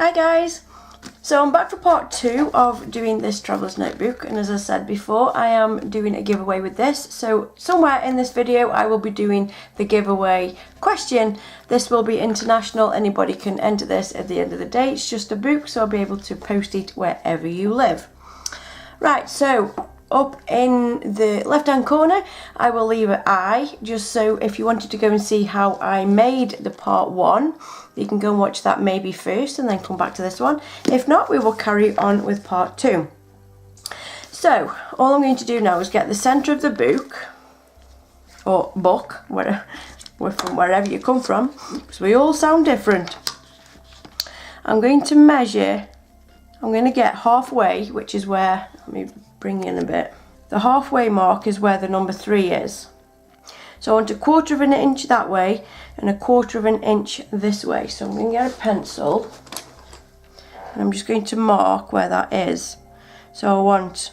Hi guys! So I'm back for part 2 of doing this traveller's notebook, and as I said before, I am doing a giveaway with this. So somewhere in this video I will be doing the giveaway question. This will be international, anybody can enter this at the end of the day. It's just a book, so I'll be able to post it wherever you live. Right, so up in the left hand corner I will leave an I, just so if you wanted to go and see how I made the part 1, you can go and watch that maybe first and then come back to this one. If not, we will carry on with part 2. So all I'm going to do now is get the centre of the book, or book, from wherever you come from, because we all sound different. I'm going to measure, I'm going to get halfway, which is where, let me bring in a bit. The halfway mark is where the number 3 is. So I want 1/4 of an inch that way and 1/4 of an inch this way. So I'm going to get a pencil and I'm just going to mark where that is. So I want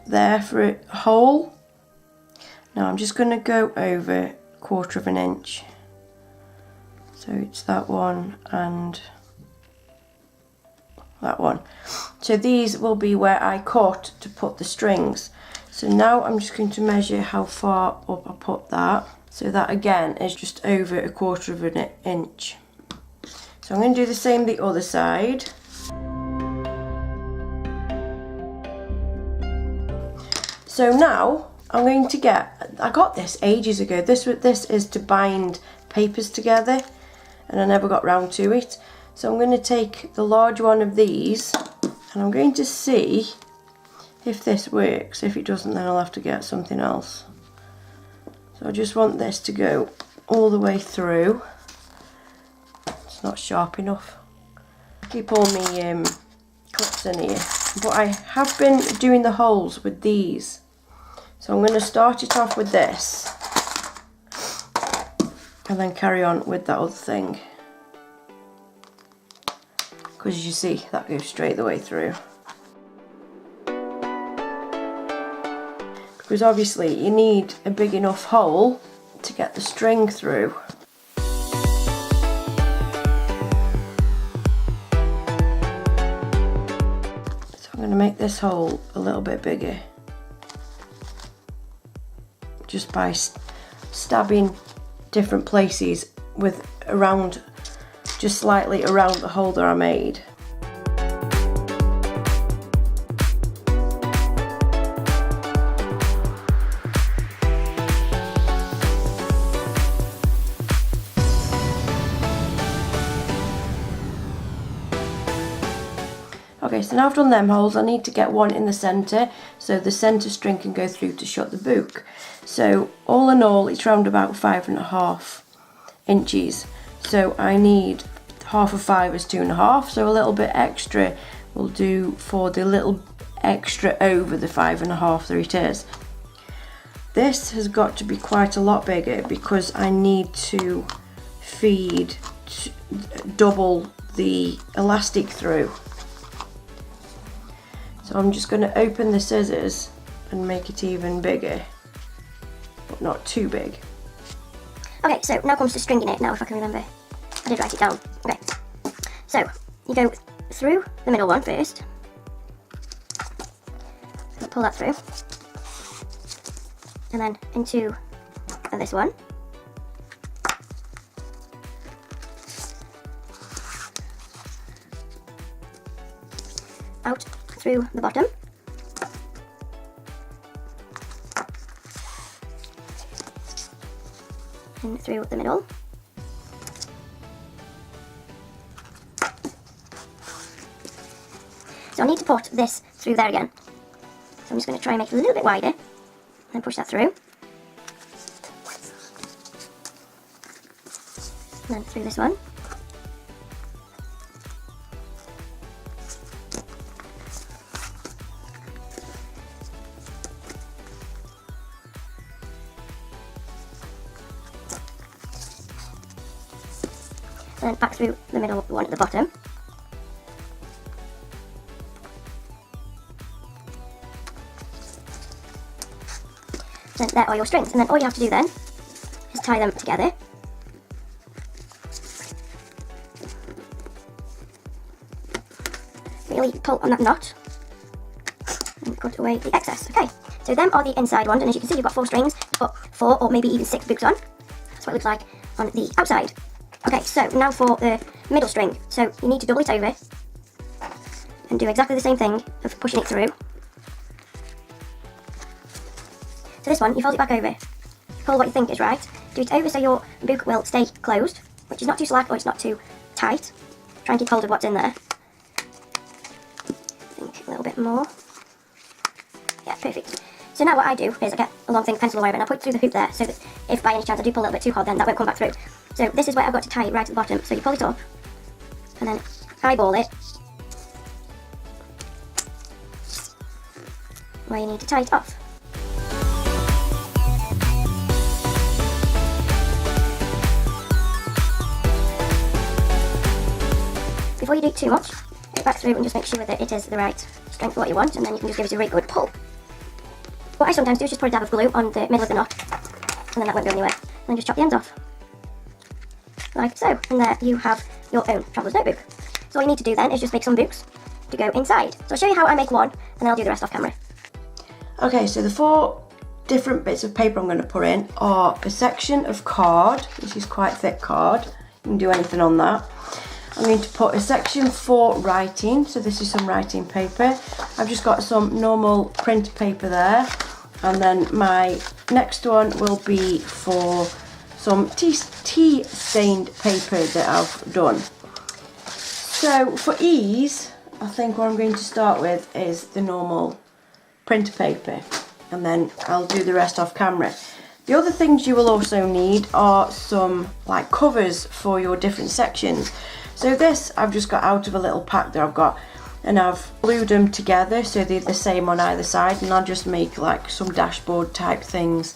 there for a hole. Now I'm just going to go over 1/4 of an inch. So it's that one and that one. So these will be where I cut to put the strings. So now I'm just going to measure how far up I put that. So that again is just over 1/4 of an inch. So I'm going to do the same the other side. So now I'm going to get, I got this ages ago. This is to bind papers together and I never got round to it. So I'm going to take the large one of these and I'm going to see if this works. If it doesn't, then I'll have to get something else. So I just want this to go all the way through. It's not sharp enough. Keep all my clips in here. But I have been doing the holes with these. So I'm going to start it off with this and then carry on with that other thing. Because you see, that goes straight the way through. Because obviously you need a big enough hole to get the string through. So I'm going to make this hole a little bit bigger. Just by stabbing different places with around, just slightly around the hole that I made. Okay, so now I've done them holes, I need to get one in the centre so the centre string can go through to shut the book. So all in all it's round about 5.5 inches. So I need half of 5 is 2.5, so a little bit extra will do for the little extra over the 5.5 that it is. This has got to be quite a lot bigger because I need to feed double the elastic through. So I'm just going to open the scissors and make it even bigger, but not too big. Okay, so now comes to stringing it, now if I can remember. I did write it down. Okay, so you go through the middle one first. So pull that through. And then into this one. Out through the bottom. And through the middle. So I need to put this through there again. So I'm just going to try and make it a little bit wider. And then push that through. And then through this one. And then back through the middle one at the bottom. Then there are your strings, and then all you have to do then is tie them together. carefully pull on that knot and cut away the excess. Okay, so them are the inside ones, and as you can see, you've got 4 strings, but 4 or maybe even 6 books on. That's what it looks like on the outside. Okay, so now for the middle string. So you need to double it over and do exactly the same thing of pushing it through. So this one, you fold it back over, pull what you think is right, do it over so your book will stay closed, which is not too slack or it's not too tight. Try and keep hold of what's in there. I think a little bit more. Yeah, perfect. So now what I do is I get a long thing, pencil wire, and I put it through the hoop there, so that if by any chance I do pull a little bit too hard, then that won't come back through. So this is where I've got to tie it right at the bottom. So you pull it up, and then eyeball it, where you need to tie it off. Before you do it too much, get it back through and just make sure that it is the right strength for what you want, and then you can just give it a really good pull. What I sometimes do is just put a dab of glue on the middle of the knot, and then that won't go anywhere. And then just chop the ends off. Like so. And there you have your own traveller's notebook. So all you need to do then is just make some books to go inside. So I'll show you how I make one, and then I'll do the rest off camera. Okay, so the 4 different bits of paper I'm going to put in are a section of card. This is quite thick card. You can do anything on that. I'm going to put a section for writing, so this is some writing paper. I've just got some normal print paper there, and then my next one will be for some tea stained paper that I've done. So for ease, I think what I'm going to start with is the normal print paper, and then I'll do the rest off camera. The other things you will also need are some like covers for your different sections. So this I've just got out of a little pack that I've got, and I've glued them together so they're the same on either side, and I'll just make like some dashboard type things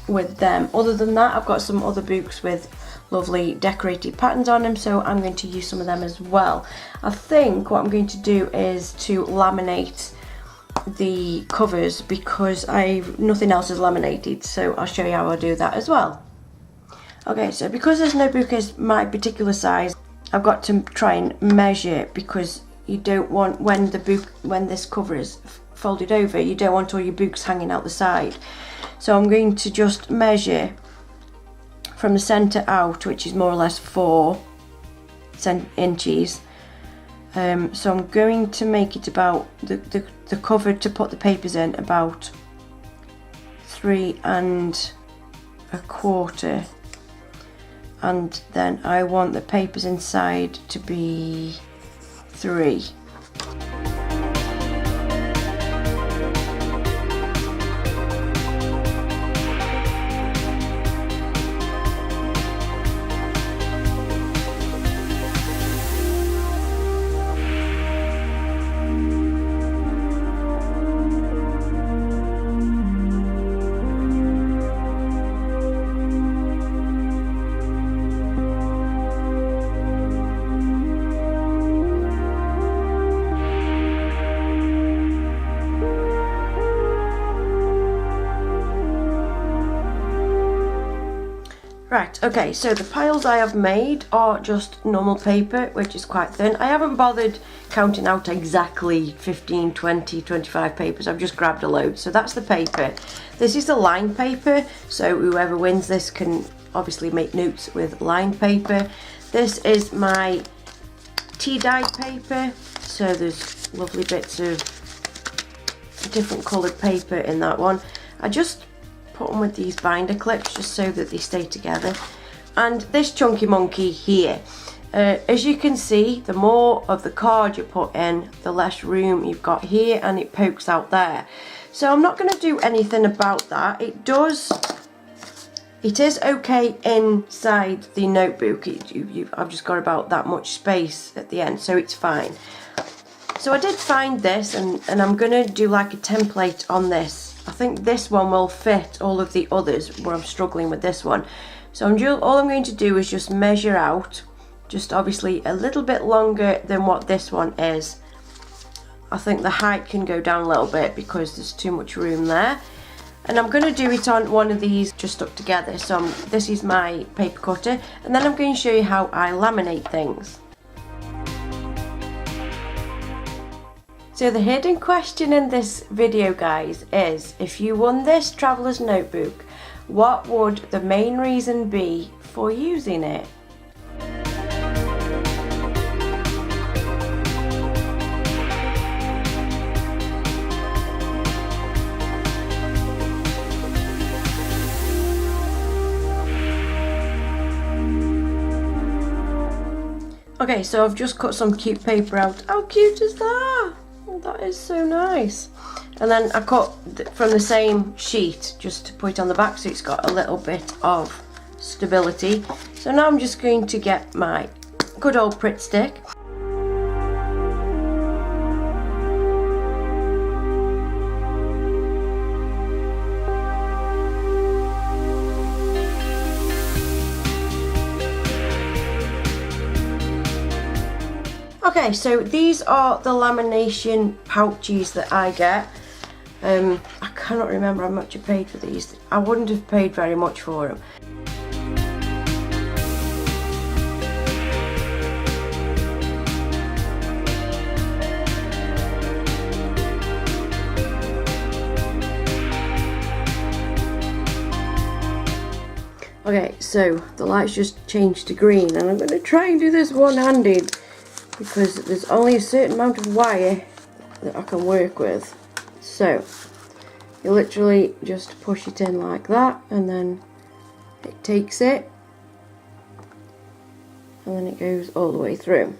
with them. Other than that, I've got some other books with lovely decorated patterns on them, so I'm going to use some of them as well. I think what I'm going to do is to laminate the covers because nothing else is laminated, so I'll show you how I do that as well. Okay, so because this notebook is my particular size, I've got to try and measure, because you don't want, when this cover is folded over, you don't want all your books hanging out the side. So I'm going to just measure from the centre out, which is more or less 4 inches. So I'm going to make it about the cover to put the papers in about 3 1/4. And then I want the papers inside to be 3. Right, okay, so the piles I have made are just normal paper, which is quite thin. I haven't bothered counting out exactly 15, 20, 25 papers. I've just grabbed a load. So that's the paper. This is the lined paper, so whoever wins this can obviously make notes with lined paper. This is my tea dyed paper, so there's lovely bits of different coloured paper in that one. I just put them with these binder clips just so that they stay together. And this chunky monkey here, as you can see, the more of the card you put in, the less room you've got here, and it pokes out there. So I'm not going to do anything about that. It is okay inside the notebook. I've just got about that much space at the end, so it's fine. So I did find this, and I'm going to do like a template on this. I think this one will fit all of the others where I'm struggling with this one. So all I'm going to do is just measure out, just obviously a little bit longer than what this one is. I think the height can go down a little bit because there's too much room there. And I'm going to do it on one of these just stuck together. So this is my paper cutter, and then I'm going to show you how I laminate things. So the hidden question in this video, guys, is if you won this traveller's notebook, what would the main reason be for using it? Okay, so I've just cut some cute paper out. How cute is that? Oh, that is so nice. And then I cut from the same sheet just to put it on the back so it's got a little bit of stability. So now I'm just going to get my good old Pritt stick. Okay, so these are the lamination pouches that I get. I cannot remember how much I paid for these. I wouldn't have paid very much for them. Okay, so the lights just changed to green and I'm going to try and do this one-handed, because there's only a certain amount of wire that I can work with. So you literally just push it in like that and then it takes it and then it goes all the way through.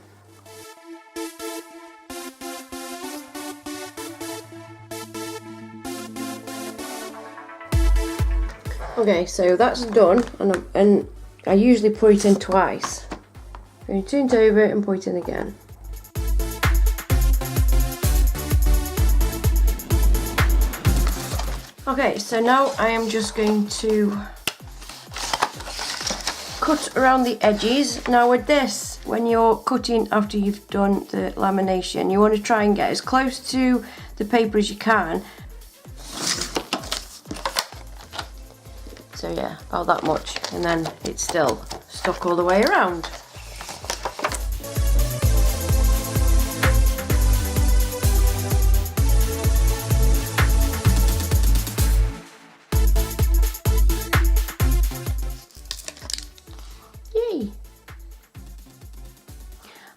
Okay, so that's done, and I usually put it in twice. I'm going to turn it over and put it in again. Okay, so now I am just going to cut around the edges. Now with this, when you're cutting after you've done the lamination, you want to try and get as close to the paper as you can. So yeah, about that much, and then it's still stuck all the way around.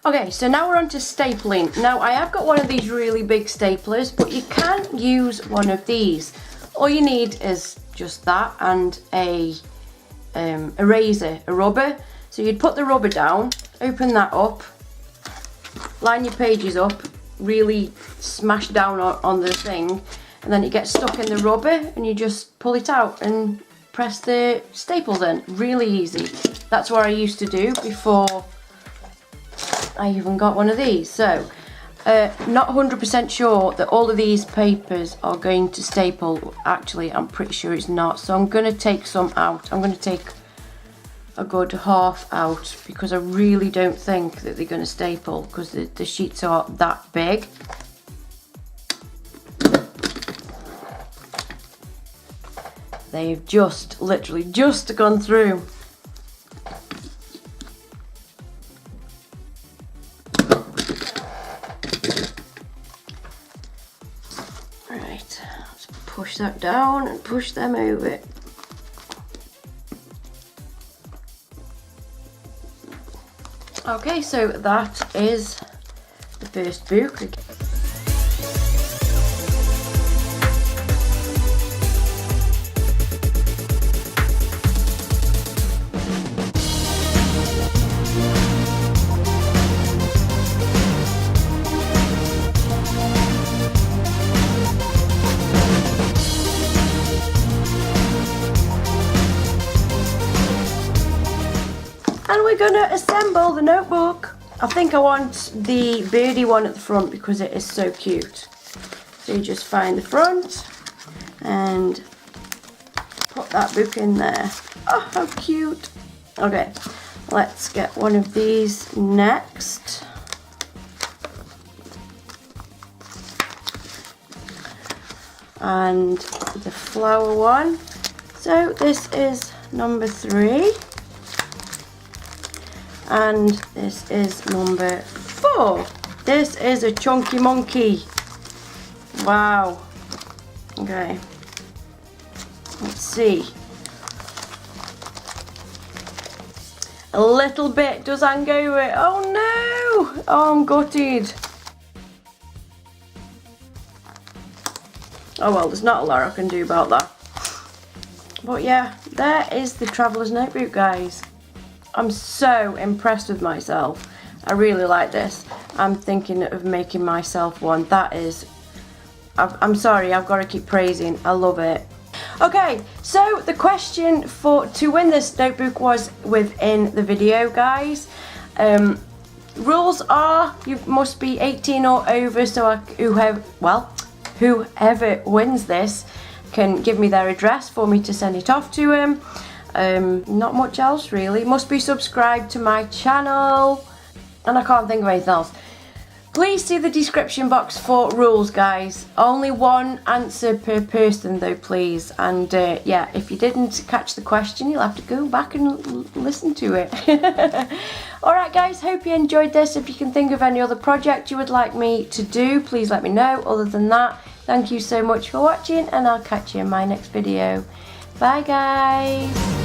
Okay, so now we're on to stapling. Now I have got one of these really big staplers, but you can use one of these. All you need is just that and a razor, a rubber. So you'd put the rubber down, open that up, line your pages up, really smash down on the thing, and then it gets stuck in the rubber and you just pull it out and press the staples in. Really easy. That's what I used to do before I even got one of these. So not 100% sure that all of these papers are going to staple. Actually, I'm pretty sure it's not. So I'm going to take some out. I'm going to take a good half out because I really don't think that they're going to staple because the sheets are that big. They've just literally just gone through. Right, let's push that down and push them over. Okay, so that is the first book. And we're gonna assemble the notebook. I think I want the birdie one at the front because it is so cute. So you just find the front and put that book in there. Oh, how cute. Okay, let's get one of these next. And the flower one. So this is number 3. And this is number 4. This is a chunky monkey. Wow. Okay. Let's see. A little bit does hang over it. Oh no! Oh, I'm gutted. Oh well, there's not a lot I can do about that. But yeah, there is the Traveller's Notebook, guys. I'm so impressed with myself. I really like this. I'm thinking of making myself one. That is... I'm sorry, I've got to keep praising. I love it. Okay, so the question to win this notebook was within the video, guys. Rules are you must be 18 or over, so whoever wins this can give me their address for me to send it off to him. Not much else really. Must be subscribed to my channel, and I can't think of anything else. Please see the description box for rules, guys. Only one answer per person though, please. And yeah, if you didn't catch the question, you'll have to go back and listen to it. Alright guys, hope you enjoyed this. If you can think of any other project you would like me to do, please let me know. Other than that, thank you so much for watching, and I'll catch you in my next video. Bye guys.